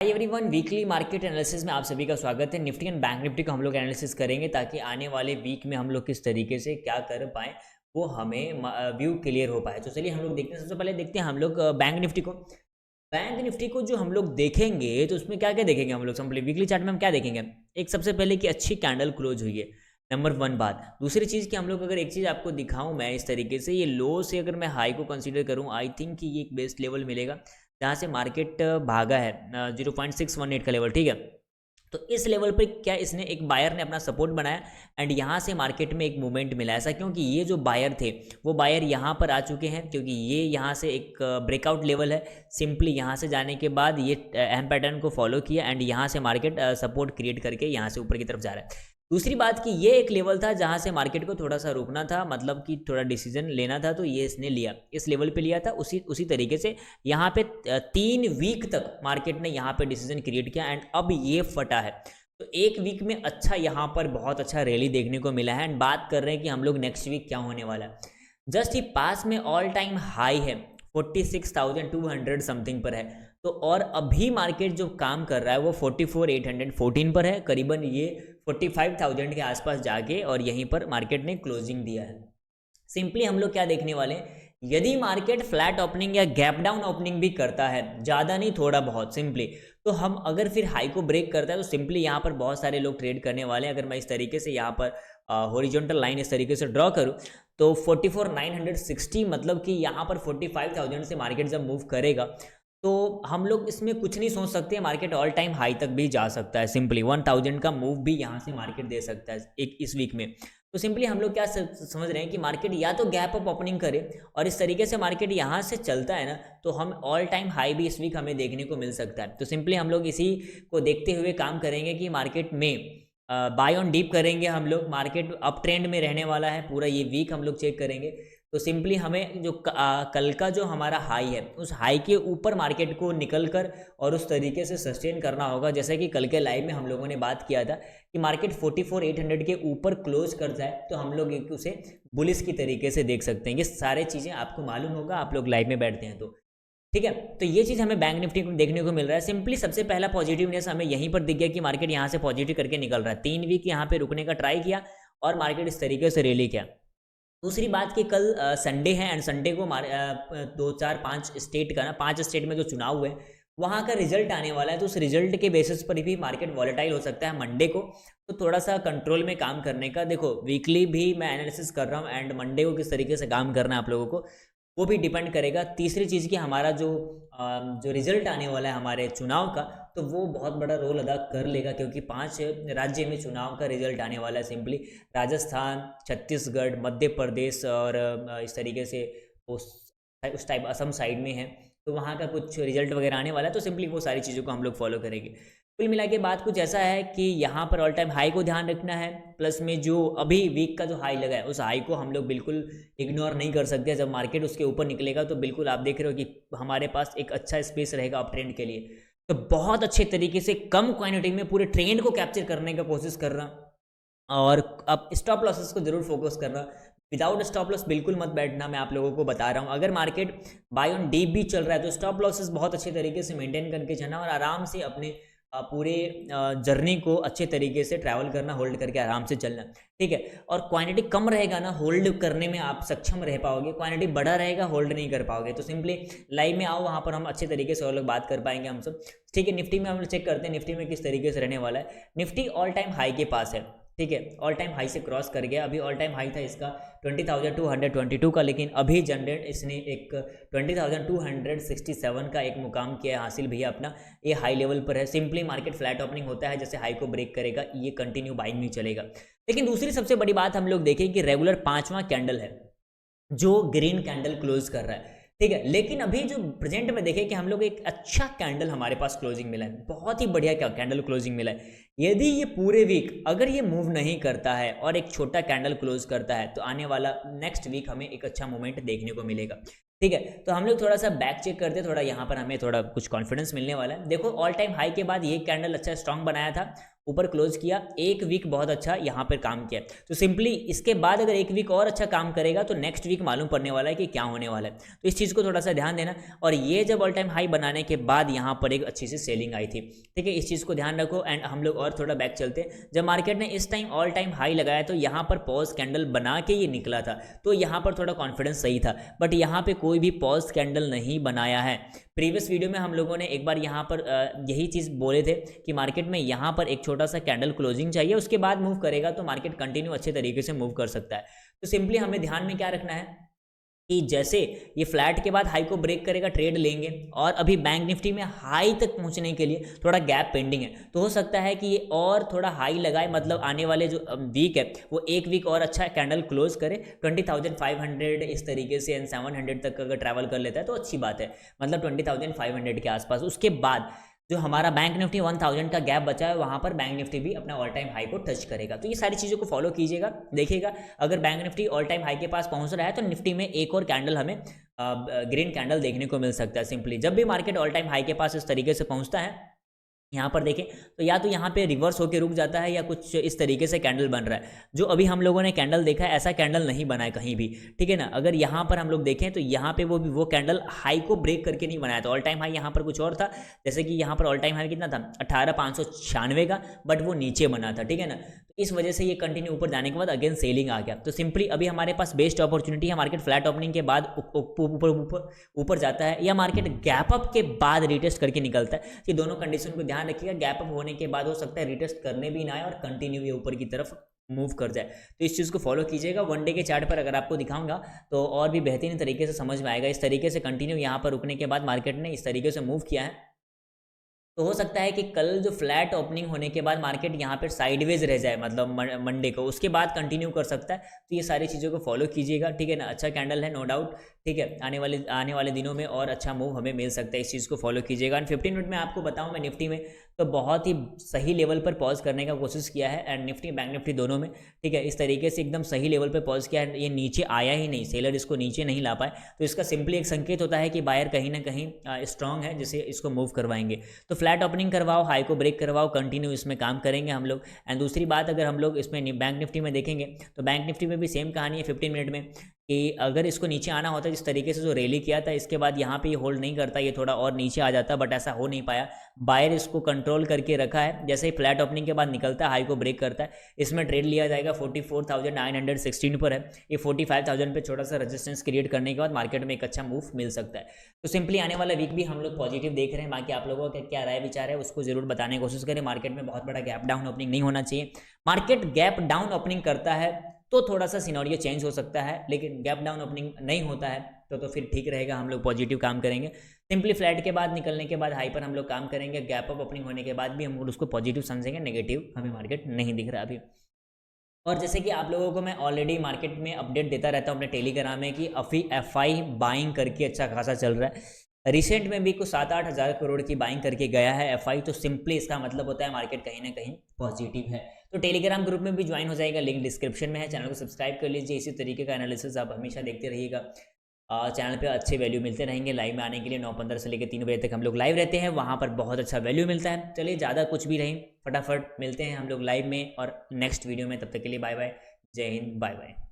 Hi everyone, weekly market analysis में आप सभी का स्वागत है। निफ्टी एंड बैंक निफ्टी को हम लोग एनालिसिस करेंगे ताकि आने वाले वीक में हम लोग किस तरीके से क्या कर पाएँ वो हमें व्यू क्लियर हो पाए। तो चलिए हम लोग देखते हैं। सबसे पहले देखते हैं हम लोग बैंक निफ्टी को। बैंक निफ्टी को जो हम लोग देखेंगे तो उसमें क्या क्या देखेंगे हम लोग। सिंपली वीकली चार्ट में हम क्या देखेंगे, एक सबसे पहले कि अच्छी कैंडल क्लोज हुई है, नंबर वन बात। दूसरी चीज़ कि हम लोग अगर एक चीज़ आपको दिखाऊं मैं इस तरीके से, ये लो से अगर मैं हाई को कंसीडर करूं, आई थिंक कि ये एक बेस्ट लेवल मिलेगा जहाँ से मार्केट भागा है 0.618 का लेवल। ठीक है, तो इस लेवल पर क्या इसने एक बायर ने अपना सपोर्ट बनाया एंड यहाँ से मार्केट में एक मूवमेंट मिला। ऐसा क्योंकि ये जो बायर थे वो बायर यहाँ पर आ चुके हैं, क्योंकि ये यहाँ से एक ब्रेकआउट लेवल है। सिंपली यहाँ से जाने के बाद ये अहम पैटर्न को फॉलो किया एंड यहाँ से मार्केट सपोर्ट क्रिएट करके यहाँ से ऊपर की तरफ जा रहा है। दूसरी बात कि ये एक लेवल था जहाँ से मार्केट को थोड़ा सा रुकना था, मतलब कि थोड़ा डिसीजन लेना था, तो ये इसने लिया, इस लेवल पे लिया था। उसी तरीके से यहाँ पे 3 वीक तक मार्केट ने यहाँ पे डिसीजन क्रिएट किया एंड अब ये फटा है। तो एक वीक में अच्छा यहाँ पर बहुत अच्छा रैली देखने को मिला है एंड बात कर रहे हैं कि हम लोग नेक्स्ट वीक क्या होने वाला है। जस्ट ही पास में ऑल टाइम हाई है 46,200 समथिंग पर है, तो और अभी मार्केट जो काम कर रहा है वो 44,814 पर है। करीबन ये 45,000 के आसपास जाके और यहीं पर मार्केट ने क्लोजिंग दिया है। सिंपली हम लोग क्या देखने वाले हैं, यदि मार्केट फ्लैट ओपनिंग या गैप डाउन ओपनिंग भी करता है, ज़्यादा नहीं थोड़ा बहुत सिंपली, तो हम अगर फिर हाई को ब्रेक करता है तो सिंपली यहाँ पर बहुत सारे लोग ट्रेड करने वाले हैं। अगर मैं इस तरीके से यहाँ पर हॉरिजॉन्टल लाइन इस तरीके से ड्रॉ करूँ तो 44,960, मतलब कि यहाँ पर 45,000 से मार्केट जब मूव करेगा तो हम लोग इसमें कुछ नहीं सोच सकते, मार्केट ऑल टाइम हाई तक भी जा सकता है। सिंपली 1000 का मूव भी यहाँ से मार्केट दे सकता है एक इस वीक में। तो सिंपली हम लोग क्या समझ रहे हैं कि मार्केट या तो गैप अप ओपनिंग करे और इस तरीके से मार्केट यहाँ से चलता है ना, तो हम ऑल टाइम हाई भी इस वीक हमें देखने को मिल सकता है। तो सिंपली हम लोग इसी को देखते हुए काम करेंगे कि मार्केट में बाय ऑन डीप करेंगे हम लोग। मार्केट अप ट्रेंड में रहने वाला है पूरा ये वीक, हम लोग चेक करेंगे। तो सिंपली हमें जो कल का जो हमारा हाई है उस हाई के ऊपर मार्केट को निकल कर और उस तरीके से सस्टेन करना होगा। जैसे कि कल के लाइव में हम लोगों ने बात किया था कि मार्केट 44,800 के ऊपर क्लोज कर जाए तो हम लोग एक उसे बुलिश की तरीके से देख सकते हैं। ये सारे चीज़ें आपको मालूम होगा, आप लोग लाइव में बैठते हैं तो ठीक है। तो ये चीज़ हमें बैंक निफ्टी को देखने को मिल रहा है। सिंपली सबसे पहला पॉजिटिवनेस हमें यहीं पर दिख गया कि मार्केट यहाँ से पॉजिटिव करके निकल रहा है। 3 वीक यहाँ पे रुकने का ट्राई किया और मार्केट इस तरीके से रैली किया। दूसरी बात कि कल संडे है एंड संडे को 2-4-5 स्टेट का ना, 5 स्टेट में जो चुनाव हुए वहाँ का रिजल्ट आने वाला है। तो उस रिजल्ट के बेसिस पर भी मार्केट वॉलेटाइल हो सकता है मंडे को। तो थोड़ा सा कंट्रोल में काम करने का, देखो वीकली भी मैं एनालिसिस कर रहा हूँ एंड मंडे को किस तरीके से काम करना है आप लोगों को वो भी डिपेंड करेगा। तीसरी चीज़ कि हमारा जो रिजल्ट आने वाला है हमारे चुनाव का, तो वो बहुत बड़ा रोल अदा कर लेगा, क्योंकि 5 राज्य में चुनाव का रिजल्ट आने वाला है। सिंपली राजस्थान, छत्तीसगढ़, मध्य प्रदेश और इस तरीके से उस टाइप असम साइड में है, तो वहाँ का कुछ रिजल्ट वगैरह आने वाला है। तो सिंपली वो सारी चीज़ों को हम लोग फॉलो करेंगे। कुल मिला के बात कुछ ऐसा है कि यहाँ पर ऑल टाइम हाई को ध्यान रखना है, प्लस में जो अभी वीक का जो हाई लगा है उस हाई को हम लोग बिल्कुल इग्नोर नहीं कर सकते। जब मार्केट उसके ऊपर निकलेगा तो बिल्कुल आप देख रहे हो कि हमारे पास एक अच्छा स्पेस रहेगा अप ट्रेंड के लिए। तो बहुत अच्छे तरीके से कम क्वांटिटी में पूरे ट्रेंड को कैप्चर करने का कोशिश कर रहा और अब स्टॉप लॉसेस को जरूर फोकस करना। विदाउट स्टॉप लॉस बिल्कुल मत बैठना, मैं आप लोगों को बता रहा हूँ। अगर मार्केट बाय ऑन डीप भी चल रहा है तो स्टॉप लॉसेस बहुत अच्छे तरीके से मेंटेन करके चलना और आराम से अपने पूरे जर्नी को अच्छे तरीके से ट्रैवल करना, होल्ड करके आराम से चलना, ठीक है। और क्वांटिटी कम रहेगा ना, होल्ड करने में आप सक्षम रह पाओगे। क्वांटिटी बड़ा रहेगा, होल्ड नहीं कर पाओगे। तो सिंपली लाइव में आओ, वहाँ पर हम अच्छे तरीके से और लोग बात कर पाएंगे हम सब, ठीक है। निफ्टी में हम चेक करते हैं निफ्टी में किस तरीके से रहने वाला है। निफ्टी ऑल टाइम हाई के पास है, ठीक है, ऑल टाइम हाई से क्रॉस कर गया। अभी ऑल टाइम हाई था इसका 20,222 का, लेकिन अभी जनरेट इसने एक 20,267 का एक मुकाम किया हासिल भैया अपना, ये हाई लेवल पर है। सिंपली मार्केट फ्लैट ओपनिंग होता है, जैसे हाई को ब्रेक करेगा ये कंटिन्यू बाइंग में चलेगा। लेकिन दूसरी सबसे बड़ी बात हम लोग देखें कि रेगुलर 5वां कैंडल है जो ग्रीन कैंडल क्लोज कर रहा है, ठीक है। लेकिन अभी जो प्रेजेंट में देखें कि हम लोग एक अच्छा कैंडल हमारे पास क्लोजिंग मिला है, बहुत ही बढ़िया क्या कैंडल क्लोजिंग मिला है। यदि ये पूरे वीक अगर ये मूव नहीं करता है और एक छोटा कैंडल क्लोज करता है तो आने वाला नेक्स्ट वीक हमें एक अच्छा मोमेंट देखने को मिलेगा, ठीक है। तो हम लोग थोड़ा सा बैक चेक करते हैं, थोड़ा यहाँ पर हमें थोड़ा कुछ कॉन्फिडेंस मिलने वाला है। देखो ऑल टाइम हाई के बाद ये कैंडल अच्छा स्ट्रांग बनाया था, ऊपर क्लोज किया, एक वीक बहुत अच्छा यहाँ पर काम किया। तो सिंपली इसके बाद अगर एक वीक और अच्छा काम करेगा तो नेक्स्ट वीक मालूम पड़ने वाला है कि क्या होने वाला है। तो इस चीज़ को थोड़ा सा ध्यान देना। और ये जब ऑल टाइम हाई बनाने के बाद यहाँ पर एक अच्छी सी सेलिंग आई थी, ठीक है, इस चीज़ को ध्यान रखो। एंड हम लोग और थोड़ा बैक चलते हैं। जब मार्केट ने इस टाइम ऑल टाइम हाई लगाया तो यहाँ पर पॉज कैंडल बना के ये निकला था, तो यहाँ पर थोड़ा कॉन्फिडेंस सही था, बट यहाँ पे कोई भी पॉज कैंडल नहीं बनाया है। प्रीवियस वीडियो में हम लोगों ने एक बार यहाँ पर यही चीज़ बोले थे कि मार्केट में यहाँ पर एक छोटा सा कैंडल क्लोजिंग चाहिए, उसके बाद मूव करेगा तो मार्केट कंटिन्यू अच्छे तरीके से मूव कर सकता है। तो सिंपली हमें ध्यान में क्या रखना है कि जैसे ये फ्लैट के बाद हाई को ब्रेक करेगा ट्रेड लेंगे, और अभी बैंक निफ्टी में हाई तक पहुंचने के लिए थोड़ा गैप पेंडिंग है, तो हो सकता है कि ये और थोड़ा हाई लगाए, मतलब आने वाले जो वीक है वो एक वीक और अच्छा कैंडल क्लोज करे 20,500 इस तरीके से, एंड 700 तक अगर ट्रैवल कर लेता है तो अच्छी बात है, मतलब 20,500 के आसपास। उसके बाद जो हमारा बैंक निफ्टी 1000 का गैप बचा है वहाँ पर बैंक निफ्टी भी अपना ऑल टाइम हाई को टच करेगा। तो ये सारी चीज़ों को फॉलो कीजिएगा, देखिएगा अगर bank Nifty all time high के पास पहुँच रहा है तो निफ्टी में एक और कैंडल हमें ग्रीन कैंडल देखने को मिल सकता है। सिंपली जब भी मार्केट ऑल टाइम हाई के पास इस तरीके से पहुँचता है, यहाँ पर देखें तो या तो यहाँ पे रिवर्स होकर रुक जाता है या कुछ इस तरीके से कैंडल बन रहा है। जो अभी हम लोगों ने कैंडल देखा है ऐसा कैंडल नहीं बना है कहीं भी, ठीक है ना। अगर यहाँ पर हम लोग देखें तो यहाँ पे वो कैंडल हाई को ब्रेक करके नहीं बनाया था। ऑल टाइम हाई यहाँ पर कुछ और था, जैसे कि यहाँ पर ऑल टाइम हाई कितना था 18,596 का, बट वो नीचे बना था, ठीक है ना। तो इस वजह से ये कंटिन्यू ऊपर जाने के बाद अगेन सेलिंग आ गया। तो सिंपली अभी हमारे पास बेस्ट अपॉर्चुनिटी है, मार्केट फ्लैट ओपनिंग के बाद ऊपर जाता है या मार्केट गैप अप के बाद रिटेस्ट करके निकलता है। ये दोनों कंडीशन को ध्यान रखिएगा। गैप अप होने के बाद हो सकता है रिटेस्ट करने भी ना आए और कंटिन्यू ये ऊपर की तरफ मूव कर जाए। तो इस चीज़ को फॉलो कीजिएगा। वन डे के चार्ट पर अगर आपको दिखाऊंगा तो और भी बेहतरीन तरीके से समझ में आएगा। इस तरीके से कंटिन्यू यहाँ पर रुकने के बाद मार्केट ने इस तरीके से मूव किया है, तो हो सकता है कि कल जो फ्लैट ओपनिंग होने के बाद मार्केट यहाँ पर साइडवेज रह जाए, मतलब मंडे को, उसके बाद कंटिन्यू कर सकता है। तो ये सारी चीज़ों को फॉलो कीजिएगा, ठीक है ना। अच्छा कैंडल है नो डाउट, ठीक है। आने वाले दिनों में और अच्छा मूव हमें मिल सकता है, इस चीज़ को फॉलो कीजिएगा। एंड 15 मिनट में आपको बताऊँ मैं निफ्टी में तो बहुत ही सही लेवल पर पॉज करने का कोशिश किया है, एंड निफ्टी बैंक निफ्टी दोनों में, ठीक है, इस तरीके से एकदम सही लेवल पर पॉज किया है। ये नीचे आया ही नहीं, सेलर इसको नीचे नहीं ला पाए, तो इसका सिंपली एक संकेत होता है कि बायर कहीं ना कहीं स्ट्रांग है, जिसे इसको मूव करवाएंगे। तो फ्लैट ओपनिंग करवाओ, हाई को ब्रेक करवाओ, कंटिन्यू इसमें काम करेंगे हम लोग। एंड दूसरी बात, अगर हम लोग इसमें बैंक निफ्टी में देखेंगे तो बैंक निफ्टी में भी सेम कहानी है 15 मिनट में, कि अगर इसको नीचे आना होता है जिस तरीके से जो रैली किया था, इसके बाद यहाँ पे ये होल्ड नहीं करता, ये थोड़ा और नीचे आ जाता, बट ऐसा हो नहीं पाया। बायर इसको कंट्रोल करके रखा है। जैसे ही फ्लैट ओपनिंग के बाद निकलता है, हाई को ब्रेक करता है, इसमें ट्रेड लिया जाएगा 44,916 पर है। ये 45,000 पे छोटा सा रेजिस्टेंस क्रिएट करने के बाद मार्केट में एक अच्छा मूव मिल सकता है। तो सिंपली आने वाला वीक भी हम लोग पॉजिटिव देख रहे हैं। बाकी आप लोगों का क्या राय विचार है उसको जरूर बताने की कोशिश करें। मार्केट में बहुत बड़ा गैप डाउन ओपनिंग नहीं होना चाहिए। मार्केट गैप डाउन ओपनिंग करता है तो थोड़ा सा सिनेरियो चेंज हो सकता है, लेकिन गैप डाउन ओपनिंग नहीं होता है तो फिर ठीक रहेगा, हम लोग पॉजिटिव काम करेंगे। सिंपली फ्लैट के बाद निकलने के बाद हाई पर हम लोग काम करेंगे। गैप अप ओपनिंग होने के बाद भी हम उसको पॉजिटिव समझेंगे, नेगेटिव हमें मार्केट नहीं दिख रहा अभी। और जैसे कि आप लोगों को मैं ऑलरेडी मार्केट में अपडेट देता रहता हूँ अपने टेलीग्राम में कि अभी एफआई बाइंग करके अच्छा खासा चल रहा है। रिसेंट में भी कुछ 7-8 हज़ार करोड़ की बाइंग करके गया है एफआई। तो सिंपली इसका मतलब होता है मार्केट कहीं ना कहीं पॉजिटिव है। तो टेलीग्राम ग्रुप में भी ज्वाइन हो जाएगा, लिंक डिस्क्रिप्शन में है। चैनल को सब्सक्राइब कर लीजिए, इसी तरीके का एनालिसिस आप हमेशा देखते रहिएगा। चैनल पे अच्छे वैल्यू मिलते रहेंगे। लाइव में आने के लिए 9:15 से लेकर 3 बजे तक हम लोग लाइव रहते हैं, वहाँ पर बहुत अच्छा वैल्यू मिलता है। चलिए ज़्यादा कुछ भी नहीं, फटाफट मिलते हैं हम लोग लाइव में और नेक्स्ट वीडियो में। तब तक के लिए बाय बाय, जय हिंद, बाय बाय।